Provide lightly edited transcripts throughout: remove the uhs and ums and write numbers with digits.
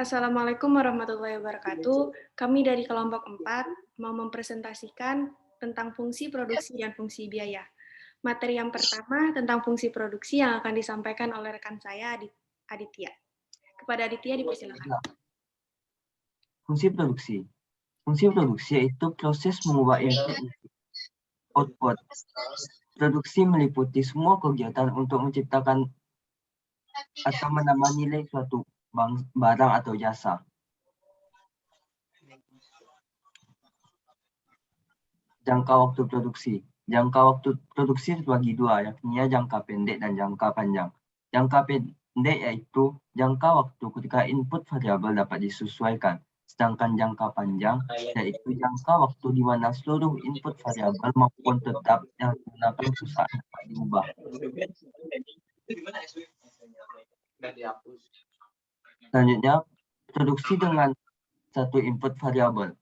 Assalamualaikum warahmatullahi wabarakatuh. Kami dari kelompok 4 mau mempresentasikan tentang fungsi produksi dan fungsi biaya. Materi yang pertama tentang fungsi produksi yang akan disampaikan oleh rekan saya, Aditya. Kepada Aditya dipersilakan. Fungsi produksi. Fungsi produksi yaitu proses mengubah input menjadi output. Produksi meliputi semua kegiatan untuk menciptakan atau menambah nilai suatu barang atau jasa. Jangka waktu produksi. Jangka waktu produksi terbagi dua, yakni jangka pendek dan jangka panjang. Jangka pendek yaitu jangka waktu ketika input variabel dapat disesuaikan. Sedangkan jangka panjang yaitu jangka waktu di mana seluruh input variabel maupun tetap yang digunakan perusahaan dapat diubah. Selanjutnya, produksi dengan satu input variabel.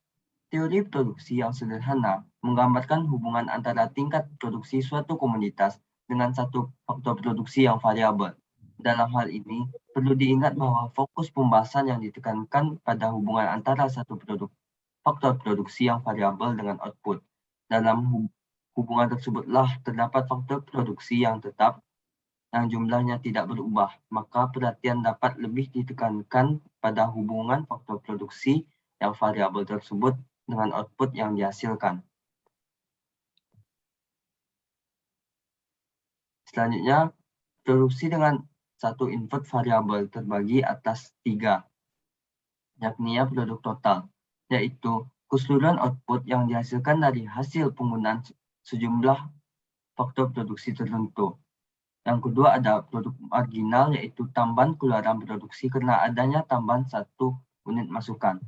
Teori produksi yang sederhana menggambarkan hubungan antara tingkat produksi suatu komoditas dengan satu faktor produksi yang variabel. Dalam hal ini, perlu diingat bahwa fokus pembahasan yang ditekankan pada hubungan antara satu faktor produksi yang variabel dengan output. Dalam hubungan tersebutlah terdapat faktor produksi yang tetap yang jumlahnya tidak berubah, maka perhatian dapat lebih ditekankan pada hubungan faktor produksi yang variabel tersebut dengan output yang dihasilkan. Selanjutnya, produksi dengan satu input variabel terbagi atas 3, yakni produk total, yaitu keseluruhan output yang dihasilkan dari hasil penggunaan sejumlah faktor produksi tertentu. Yang kedua ada produk marginal, yaitu tambahan keluaran produksi karena adanya tambahan satu unit masukan.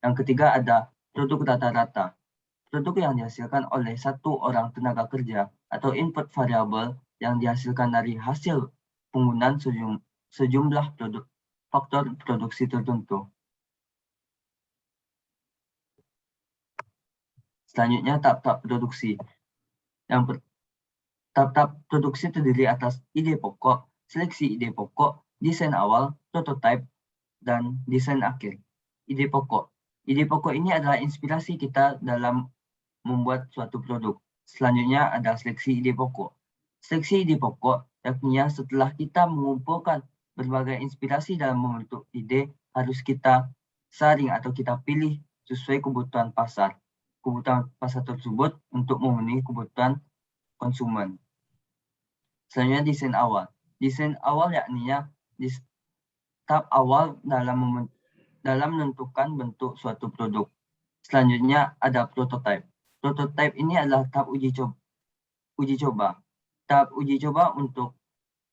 Yang ketiga ada produk rata-rata. Produk yang dihasilkan oleh satu orang tenaga kerja atau input variabel yang dihasilkan dari hasil penggunaan sejumlah faktor produksi tertentu. Selanjutnya tahap-tahap produksi. Tahap-tahap produksi terdiri atas ide pokok, seleksi ide pokok, desain awal, prototype, dan desain akhir. Ide pokok. Ide pokok ini adalah inspirasi kita dalam membuat suatu produk. Selanjutnya ada seleksi ide pokok. Seleksi ide pokok yakni setelah kita mengumpulkan berbagai inspirasi dalam membentuk ide, harus kita saring atau kita pilih sesuai kebutuhan pasar. Kebutuhan pasar tersebut untuk memenuhi kebutuhan konsumen. Selanjutnya desain awal. Desain awal yakni tahap awal dalam menentukan bentuk suatu produk. Selanjutnya ada prototype. Prototype ini adalah tahap uji coba. Tahap uji coba untuk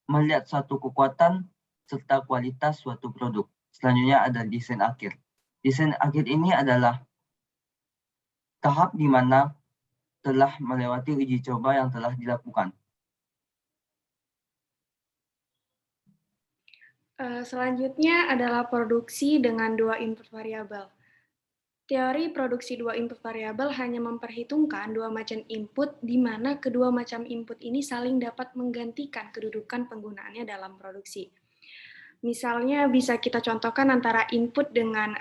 melihat suatu kekuatan serta kualitas suatu produk. Selanjutnya ada desain akhir. Desain akhir ini adalah tahap di mana telah melewati uji coba yang telah dilakukan. Selanjutnya adalah produksi dengan dua input variabel. Teori produksi dua input variabel hanya memperhitungkan dua macam input di mana kedua macam input ini saling dapat menggantikan kedudukan penggunaannya dalam produksi. Misalnya bisa kita contohkan antara input dengan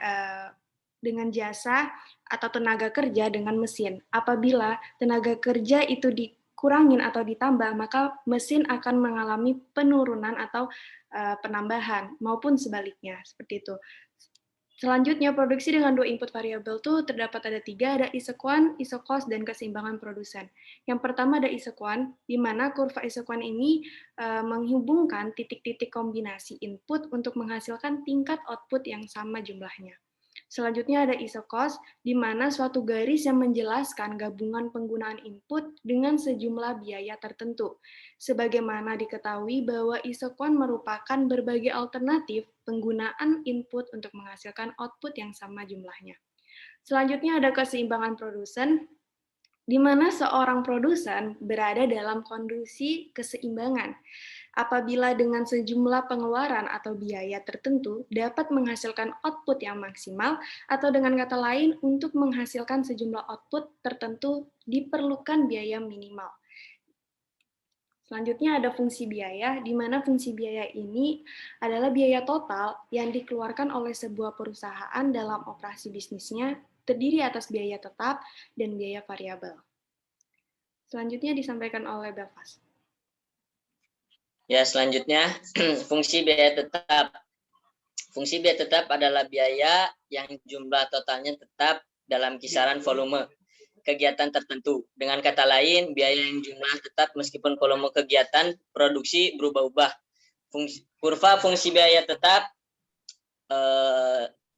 jasa atau tenaga kerja dengan mesin. Apabila tenaga kerja itu dikurangin atau ditambah, maka mesin akan mengalami penurunan atau penambahan maupun sebaliknya, seperti itu. Selanjutnya, produksi dengan dua input variabel itu terdapat ada 3, ada isequant, isocost, dan keseimbangan produsen. Yang pertama ada isequant, di mana kurva isequant ini menghubungkan titik-titik kombinasi input untuk menghasilkan tingkat output yang sama jumlahnya. Selanjutnya ada isocost, di mana suatu garis yang menjelaskan gabungan penggunaan input dengan sejumlah biaya tertentu. Sebagaimana diketahui bahwa isoquant merupakan berbagai alternatif penggunaan input untuk menghasilkan output yang sama jumlahnya. Selanjutnya ada keseimbangan produsen, di mana seorang produsen berada dalam kondisi keseimbangan apabila dengan sejumlah pengeluaran atau biaya tertentu dapat menghasilkan output yang maksimal, atau dengan kata lain, untuk menghasilkan sejumlah output tertentu diperlukan biaya minimal. Selanjutnya ada fungsi biaya, di mana fungsi biaya ini adalah biaya total yang dikeluarkan oleh sebuah perusahaan dalam operasi bisnisnya, terdiri atas biaya tetap dan biaya variabel. Selanjutnya disampaikan oleh Belfast. Ya, selanjutnya fungsi biaya tetap. Fungsi biaya tetap adalah biaya yang jumlah totalnya tetap dalam kisaran volume kegiatan tertentu. Dengan kata lain, biaya yang jumlah tetap meskipun volume kegiatan produksi berubah-ubah. Kurva fungsi biaya tetap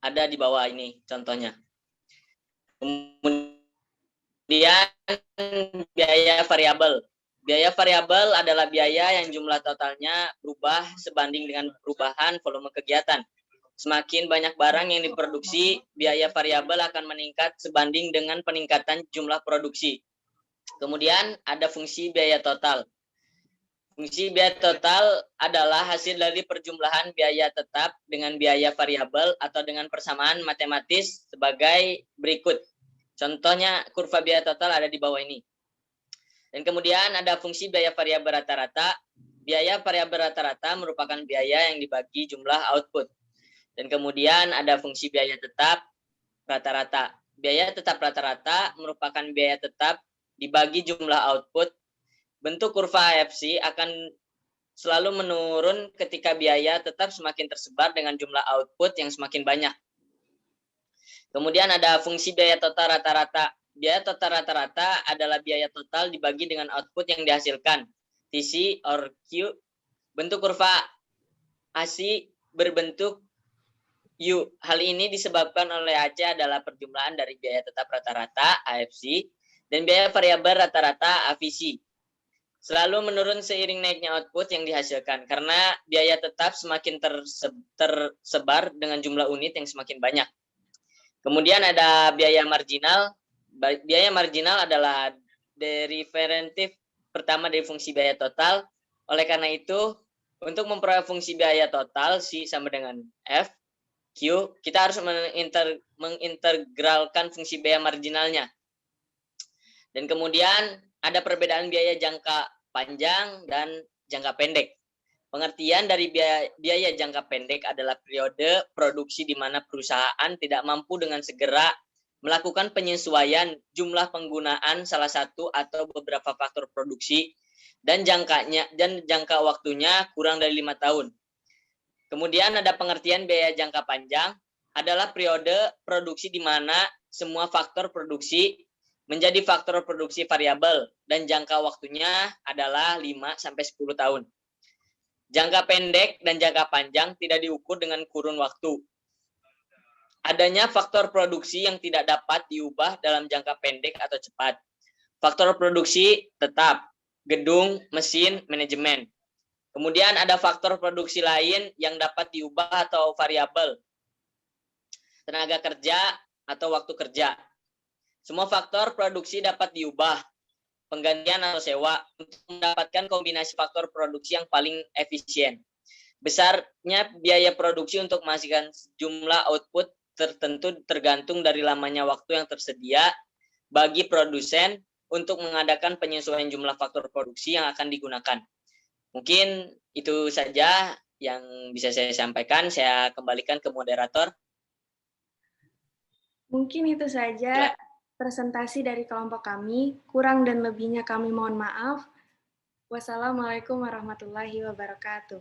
ada di bawah ini contohnya. Kemudian biaya variabel. Biaya variabel adalah biaya yang jumlah totalnya berubah sebanding dengan perubahan volume kegiatan. Semakin banyak barang yang diproduksi, biaya variabel akan meningkat sebanding dengan peningkatan jumlah produksi. Kemudian ada fungsi biaya total. Fungsi biaya total adalah hasil dari perjumlahan biaya tetap dengan biaya variabel atau dengan persamaan matematis sebagai berikut. Contohnya kurva biaya total ada di bawah ini. Dan kemudian ada fungsi biaya variabel rata-rata. Biaya variabel rata-rata merupakan biaya yang dibagi jumlah output. Dan kemudian ada fungsi biaya tetap rata-rata. Biaya tetap rata-rata merupakan biaya tetap dibagi jumlah output. Bentuk kurva AFC akan selalu menurun ketika biaya tetap semakin tersebar dengan jumlah output yang semakin banyak. Kemudian ada fungsi biaya total rata-rata. Biaya total rata-rata adalah biaya total dibagi dengan output yang dihasilkan. TC or Q. Bentuk kurva AC berbentuk U. Hal ini disebabkan oleh AC adalah perjumlahan dari biaya tetap rata-rata AFC dan biaya variabel rata-rata AVC. Selalu menurun seiring naiknya output yang dihasilkan karena biaya tetap semakin tersebar dengan jumlah unit yang semakin banyak. Kemudian ada biaya marginal. Biaya marginal adalah derivatif pertama dari fungsi biaya total. Oleh karena itu, untuk memperoleh fungsi biaya total C sama dengan F, Q, kita harus mengintegralkan fungsi biaya marginalnya. Dan kemudian ada perbedaan biaya jangka panjang dan jangka pendek. Pengertian dari biaya jangka pendek adalah periode produksi di mana perusahaan tidak mampu dengan segera melakukan penyesuaian jumlah penggunaan salah satu atau beberapa faktor produksi dan jangka waktunya kurang dari 5 tahun. Kemudian ada pengertian biaya jangka panjang adalah periode produksi di mana semua faktor produksi menjadi faktor produksi variabel dan jangka waktunya adalah 5-10 tahun. Jangka pendek dan jangka panjang tidak diukur dengan kurun waktu. Adanya faktor produksi yang tidak dapat diubah dalam jangka pendek atau cepat. Faktor produksi tetap, gedung, mesin, manajemen. Kemudian ada faktor produksi lain yang dapat diubah atau variabel. Tenaga kerja atau waktu kerja. Semua faktor produksi dapat diubah. Penggantian atau sewa untuk mendapatkan kombinasi faktor produksi yang paling efisien. Besarnya biaya produksi untuk menghasilkan jumlah output tertentu tergantung dari lamanya waktu yang tersedia bagi produsen untuk mengadakan penyesuaian jumlah faktor produksi yang akan digunakan. Mungkin itu saja yang bisa saya sampaikan. Saya kembalikan ke moderator. Mungkin itu saja presentasi dari kelompok kami. Kurang dan lebihnya kami mohon maaf. Wassalamualaikum warahmatullahi wabarakatuh.